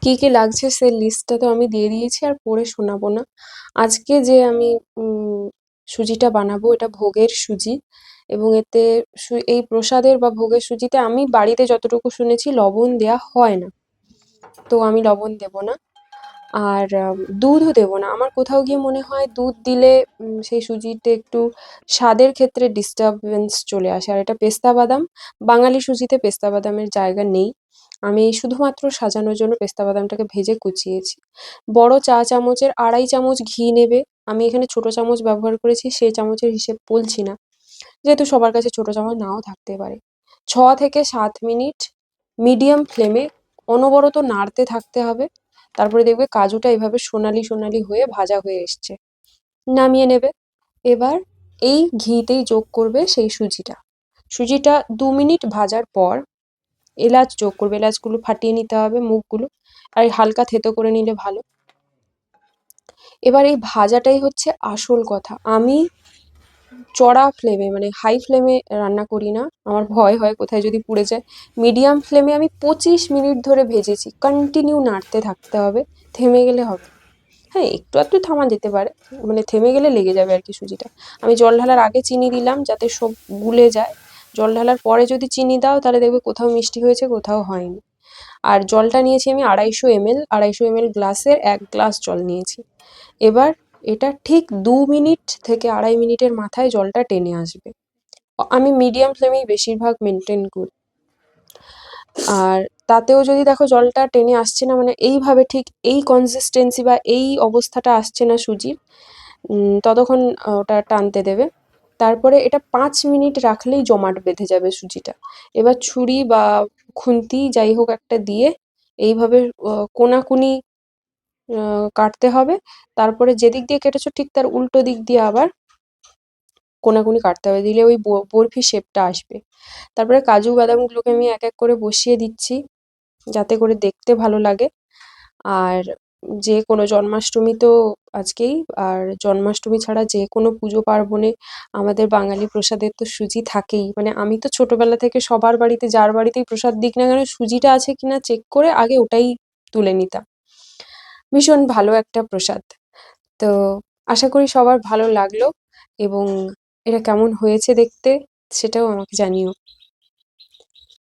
কি কি লাগছে সে লিস্টটা তো আমি দিয়ে দিয়েছি, আর পড়ে শোনাবো না। আজকে যে আমি সুজিটা বানাবো, এটা ভোগের সুজি, এবং এতে এই প্রসাদের বা ভোগের সুজিতে আমি বাড়িতে যতটুকু শুনেছি লবণ দেয়া হয় না, তো আমি লবণ দেব না। আর দুধও দেব না। আমার কোথাও গিয়ে মনে হয় দুধ দিলে সেই সুজিতে একটু স্বাদের ক্ষেত্রে ডিস্টারবেন্স চলে আসে। আর এটা পেস্তা বাদাম, বাঙালি সুজিতে পেস্তা বাদামের জায়গা নেই। আমি শুধুমাত্র সাজানোর জন্য পেস্তা বাদামটাকে ভেজে কুচিয়েছি। বড় চা চামচের ২.৫ চামচ ঘি নেবে। আমি এখানে ছোট চামচ ব্যবহার করেছি, সেই চামচের হিসেব বলছি না, যেহেতু সবার কাছে ছোট চামচ নাও থাকতে পারে। ৬ থেকে ৭ মিনিট মিডিয়াম ফ্লেমে অনবরত নাড়তে থাকতে হবে। তারপরে দেখবে কাজুটা এভাবে সোনালি সোনালি হয়ে ভাজা হয়ে এসছে, নামিয়ে নেবে। এবার এই ঘিতেই যোগ করবে সেই সুজিটা। সুজিটা ২ মিনিট ভাজার পর এলাচ যোগ করবে। এলাচগুলো ফাটিয়ে নিতে হবে মুখগুলো, আর হালকা থেতো করে নিলে ভালো। এবার এই ভাজাটাই হচ্ছে আসল কথা। আমি চড়া ফ্লেমে, মানে হাই ফ্লেমে রান্না করি না, আমার ভয় হয় কোথায় যদি পুড়ে যায়। মিডিয়াম ফ্লেমে আমি ২৫ মিনিট ধরে ভেজেছি, কন্টিনিউ নাড়তে থাকতে হবে, থেমে গেলে হবে। হ্যাঁ, একটু আধটু থামা যেতে পারে, মানে থেমে গেলে লেগে যাবে আর কি সুজিটা। আমি জল ঢালার আগে চিনি দিলাম যাতে সব গুলে যায়। জল ঢালার পরে যদি চিনি দাও তাহলে দেখবে কোথাও মিষ্টি হয়েছে, কোথাও হয়নি। আর জলটা নিয়েছি আমি ২৫০ ml, ২৫০ ml গ্লাসের ১ গ্লাস জল নিয়েছি। এবার এটা ঠিক ২ মিনিট থেকে ২.৫ মিনিটের মাথায় জলটা টেনে আসবে। আমি মিডিয়াম ফ্লেমেই বেশিরভাগ মেনটেন করি। আর তাতেও যদি দেখো জলটা টেনে আসছে না, মানে এইভাবে ঠিক এই কনসিস্টেন্সি বা এই অবস্থাটা আসছে না সুজির, ততক্ষণ ওটা টানতে দেবে। তারপরে এটা ৫ মিনিট রাখলেই জমাট বেঁধে যাবে সুজিটা। এবার ছুরি বা খুন্তি যাই হোক একটা দিয়ে এইভাবে কোনাকুনি কাটতে হবে। তারপরে যেদিক দিয়ে কেটেছো ঠিক তার উল্টো দিক দিয়ে আবার কোনাকুনি কাটতে হবে, দিলে ওই বরফি শেপটা আসবে। তারপরে কাজু বাদামগুলোকে আমি এক এক করে বসিয়ে দিচ্ছি যাতে করে দেখতে ভালো লাগে। আর যে কোনো জন্মাষ্টমী তো আজকেই, আর জন্মাষ্টমী ছাড়া যে কোনো পুজো পার্বণে আমাদের বাঙালি প্রসাদের তো সুজি থাকেই। মানে আমি তো ছোটবেলা থেকে সবার বাড়িতে, যার বাড়িতেই প্রসাদ দিক না কেন, সুজিটা আছে কিনা চেক করে আগে ওটাই তুলে নিতাম। ভীষণ ভালো একটা প্রসাদ। তো আশা করি সবার ভালো লাগলো, এবং এটা কেমন হয়েছে দেখতে সেটাও আমাকে জানিও।